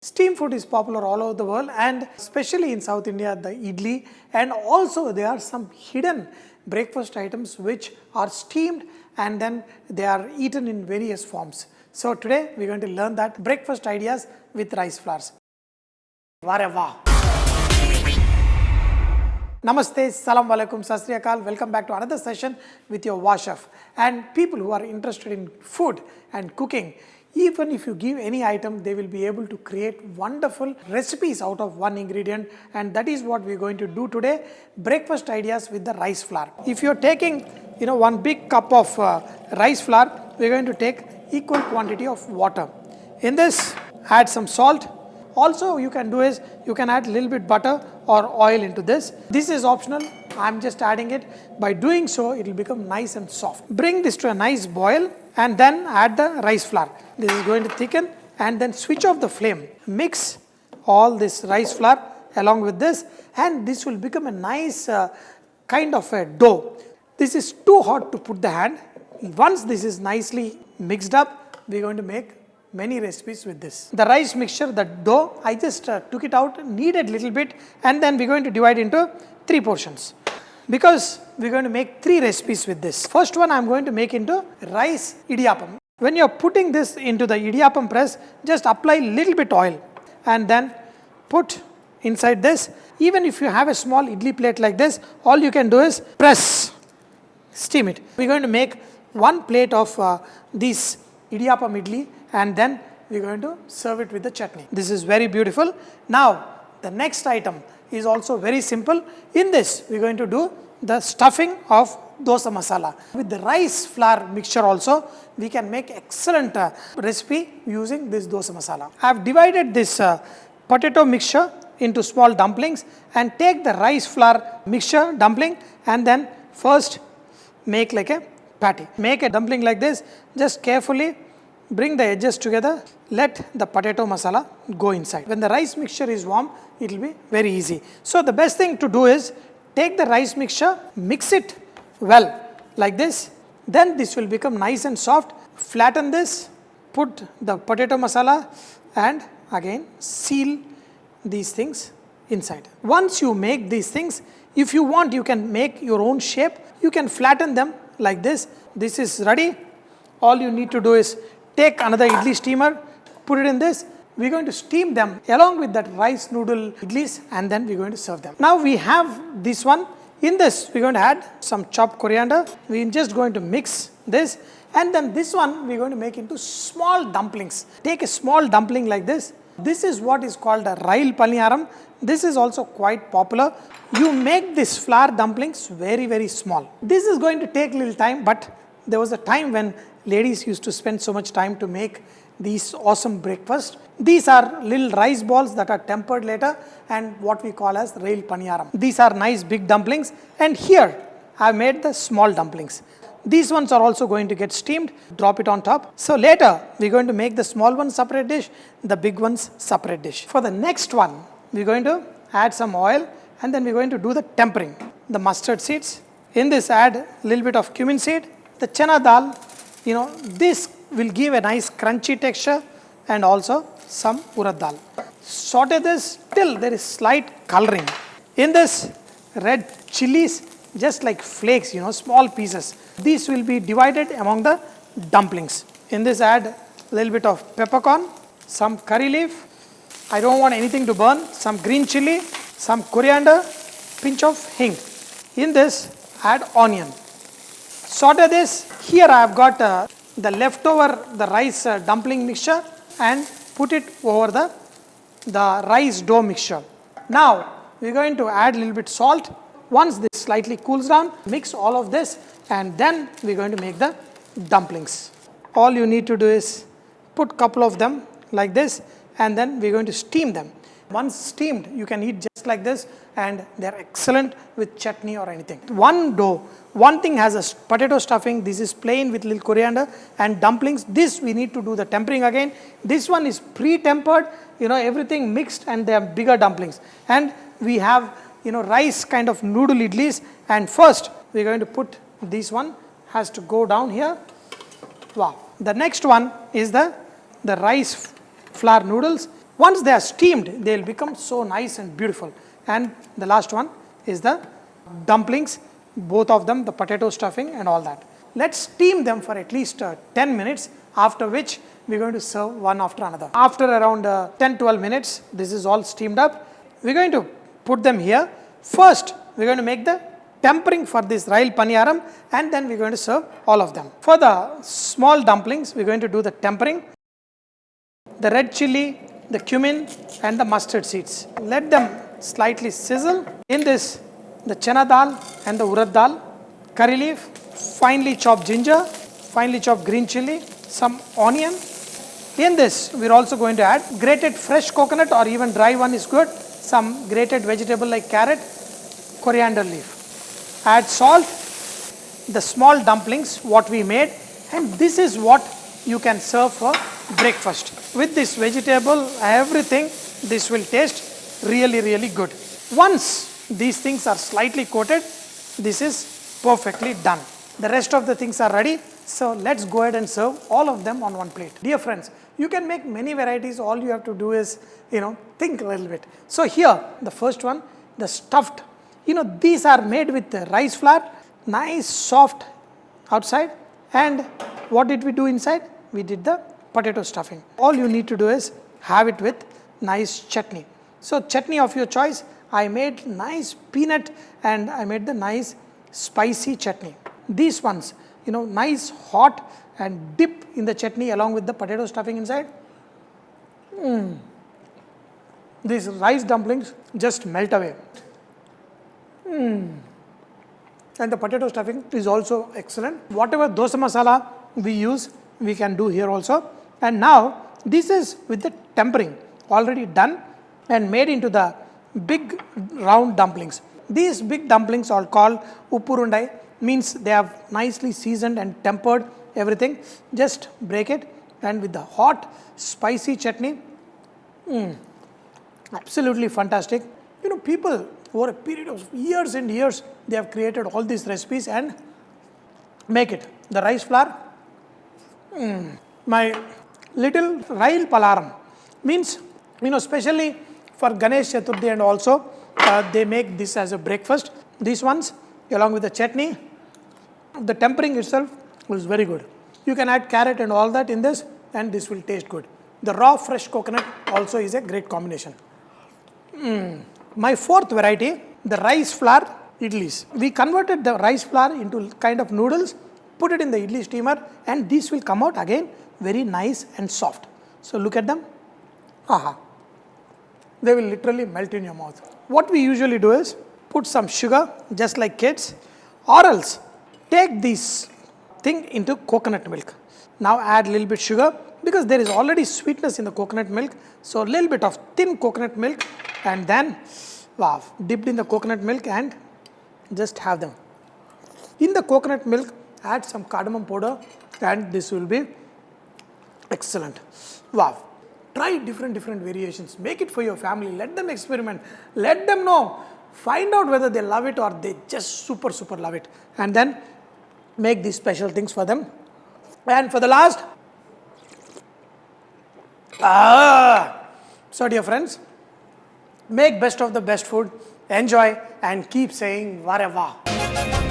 Steam food is popular all over the world and especially in South India, the idli, and also there are some hidden breakfast items which are steamed and then they are eaten in various forms. So today we are going to learn that breakfast ideas with rice flours. Vareva. Namaste, Salam Alaikum, Sat Sri Akal. Welcome back to another session with your Vahchef. And people who are interested in food and cooking, even if you give any item, they will be able to create wonderful recipes out of one ingredient, and that is what we are going to do today, breakfast ideas with the rice flour. If you are taking one big cup of rice flour, we are going to take equal quantity of water. In this, add some salt. Also, you can do is, you can add a little bit butter or oil into this. This is optional. I am just adding it. By doing so, it will become nice and soft. Bring this to a nice boil and then add the rice flour. This is going to thicken and then switch off the flame. Mix all this rice flour along with this and this will become a nice kind of a dough. This is too hot to put the hand. Once this is nicely mixed up, we are going to make many recipes with this. The rice mixture, the dough, I just took it out, kneaded little bit, and then we're going to divide into 3 portions. Because we're going to make 3 recipes with this. First one I'm going to make into rice idiyappam. When you're putting this into the idiyappam press, just apply little bit oil and then put inside this. Even if you have a small idli plate like this, all you can do is press, steam it. We're going to make 1 plate of this idiyappam idli and then we're going to serve it with the chutney. This is very beautiful. Now, the next item is also very simple. In this, we're going to do the stuffing of dosa masala. With the rice flour mixture also, we can make excellent recipe using this dosa masala. I have divided this potato mixture into small dumplings and take the rice flour mixture dumpling and then first make like a patty. Make a dumpling like this, just carefully bring the edges together, let the potato masala go inside. When the rice mixture is warm, it will be very easy. So the best thing to do is take the rice mixture, mix it well like this, then this will become nice and soft. Flatten this, put the potato masala and again seal these things inside. Once you make these things, if you want, you can make your own shape. You can flatten them like this. This is ready. All you need to do is take another idli steamer, put it in this. We're going to steam them along with that rice noodle idlis and then we're going to serve them. Now we have this one. In this, we're going to add some chopped coriander. We're just going to mix this and then this one we're going to make into small dumplings. Take a small dumpling like this. This is what is called a rail paniyaram. This is also quite popular. You make this flour dumplings very, very small. This is going to take a little time, but there was a time when ladies used to spend so much time to make these awesome breakfast. These are little rice balls that are tempered later and what we call as rail paniyaram. These are nice big dumplings and here I have made the small dumplings. These ones are also going to get steamed, drop it on top. So later we're going to make the small ones separate dish, the big ones separate dish. For the next one, we're going to add some oil and then we're going to do the tempering. The mustard seeds. In this add a little bit of cumin seed. The chana dal, this will give a nice crunchy texture and also some urad dal. Saute this till there is slight coloring. In this red chilies, just like flakes, small pieces. These will be divided among the dumplings. In this add a little bit of peppercorn, some curry leaf. I don't want anything to burn. Some green chili, some coriander, pinch of hing. In this add onion. Saute this. Here I have got the leftover the rice dumpling mixture and put it over the rice dough mixture. Now we are going to add a little bit salt. Once this slightly cools down, mix all of this and then we are going to make the dumplings. All you need to do is put couple of them like this and then we are going to steam them. Once steamed, you can eat just like this and they are excellent with chutney or anything. One dough, one thing has a potato stuffing. This is plain with little coriander and dumplings. This we need to do the tempering again. This one is pre-tempered, everything mixed and they are bigger dumplings. And we have, rice kind of noodle idlis and first we are going to put this one has to go down here. Wow. The next one is the rice flour noodles. Once they are steamed, they will become so nice and beautiful. And the last one is the dumplings, both of them, the potato stuffing and all that. Let's steam them for at least 10 minutes, after which we're going to serve one after another. After around 10-12 minutes, this is all steamed up. We're going to put them here. First, we're going to make the tempering for this rail paniyaram, and then we're going to serve all of them. For the small dumplings, we're going to do the tempering, the red chili, the cumin and the mustard seeds. Let them slightly sizzle. In this, the chana dal and the urad dal, curry leaf, finely chopped ginger, finely chopped green chili, some onion. In this, we're also going to add grated fresh coconut, or even dry one is good, some grated vegetable like carrot, coriander leaf. Add salt, the small dumplings what we made, and this is what you can serve for breakfast. With this vegetable, everything, this will taste really, really good. Once these things are slightly coated, this is perfectly done. The rest of the things are ready. So let's go ahead and serve all of them on one plate. Dear friends, you can make many varieties. All you have to do is, think a little bit. So here, the first one, the stuffed. These are made with the rice flour, nice soft outside. And what did we do inside? We did the potato stuffing. All you need to do is have it with nice chutney. So chutney of your choice. I made nice peanut and I made the nice spicy chutney. These ones, nice hot and dip in the chutney along with the potato stuffing inside. These rice dumplings just melt away. And the potato stuffing is also excellent. Whatever dosa masala we use, we can do here also. And now this is with the tempering already done and made into the big round dumplings. These big dumplings are called uppurundai, means they have nicely seasoned and tempered everything. Just break it, and with the hot spicy chutney, absolutely fantastic. People over a period of years and years, they have created all these recipes and make it. The rice flour, my little rail palaram, means, especially for Ganesh Chaturthi, and also they make this as a breakfast. These ones, along with the chutney, the tempering itself was very good. You can add carrot and all that in this, and this will taste good. The raw fresh coconut also is a great combination. My fourth variety, the rice flour idlis. We converted the rice flour into kind of noodles, put it in the idli steamer, and these will come out again very nice and soft. So look at them. They will literally melt in your mouth. What we usually do is put some sugar, just like kids, or else take this thing into coconut milk. Now add a little bit sugar, because there is already sweetness in the coconut milk. So a little bit of thin coconut milk, and then dipped in the coconut milk and just have them. In the coconut milk, add some cardamom powder, and this will be excellent. Try different variations. Make it for your family. Let them experiment. Let them know. Find out whether they love it or they just super love it. And then make these special things for them. And for the last, so dear friends, make best of the best food. Enjoy and keep saying Vareva.